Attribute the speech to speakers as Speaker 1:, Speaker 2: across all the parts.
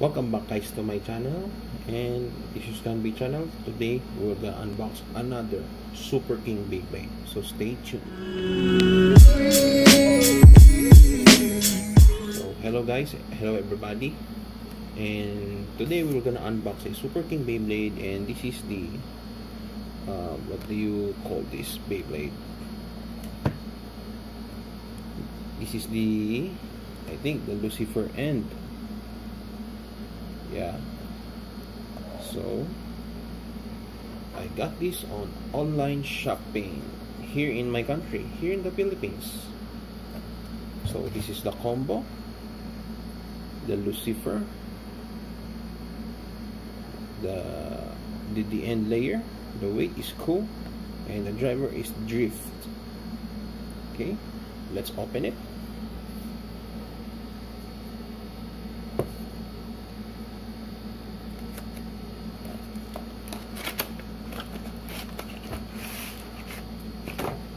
Speaker 1: Welcome back guys to my channel, and this is gonna be channel. Today we're gonna unbox another Superking Beyblade, so stay tuned. So hello guys, hello everybody, and today we're gonna unbox a Superking Beyblade, and this is the what do you call this Beyblade? This is the, I think, the Lucifer end. Yeah, so I got this on online shopping here in my country, here in the Philippines. So this is the combo, the Lucifer, the end layer. The weight is cool, and the driver is drift. Okay, let's open it.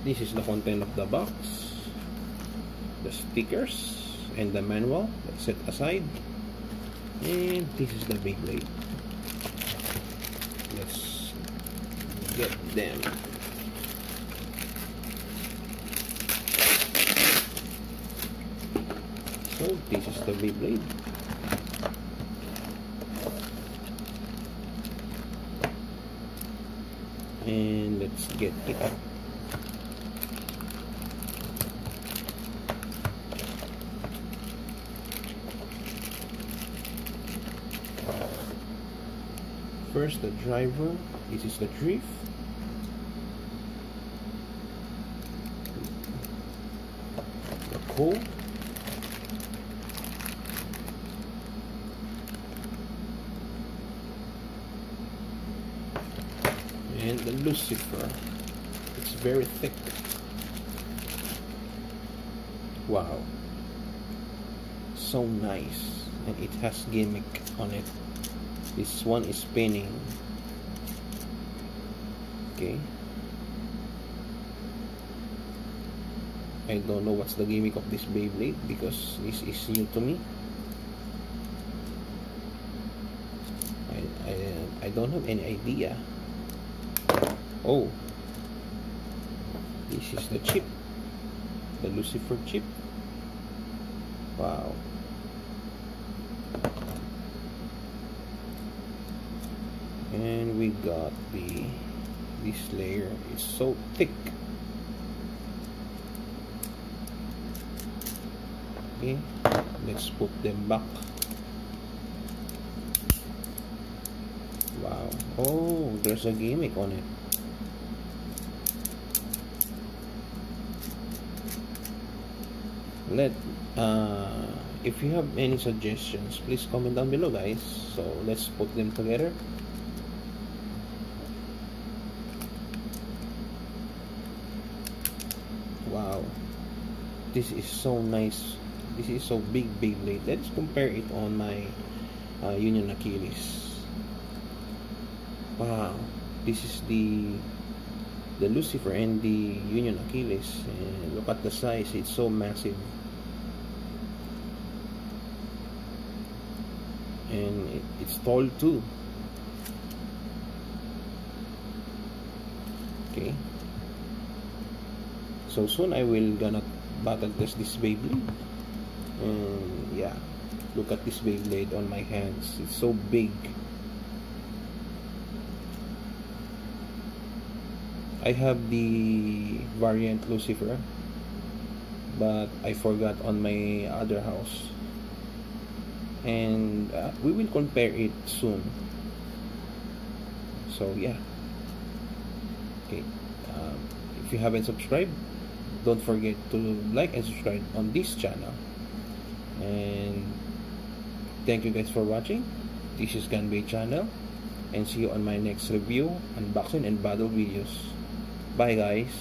Speaker 1: This is the content of the box, the stickers and the manual that's set aside, and this is the Beyblade. Let's get them. So this is the Beyblade. And let's get it up. First, the driver. This is the drift. The pole. And the Lucifer. It's very thick. Wow. So nice. And it has gimmick on it. This one is spinning. Okay. I don't know what's the gimmick of this Beyblade because this is new to me. I don't have any idea. Oh, this is the chip, the Lucifer chip. Wow. And we got this layer is so thick. Okay, let's put them back. Wow. Oh, there's a gimmick on it. If you have any suggestions, please comment down below guys. So let's put them together. Wow, this is so nice. This is so big Beyblade. Let's compare it on my Union Achilles. Wow, this is the Lucifer and the Union Achilles, and look at the size. It's so massive, and it's tall too. Okay, so soon I will gonna battle test this Beyblade. And yeah, look at this Beyblade on my hands. It's so big. I have the variant Lucifer, but I forgot on my other house, and we will compare it soon. So yeah. Okay, if you haven't subscribed, don't forget to like and subscribe on this channel. And thank you guys for watching. This is gonna be channel, and see you on my next review, unboxing and battle videos. Bye guys.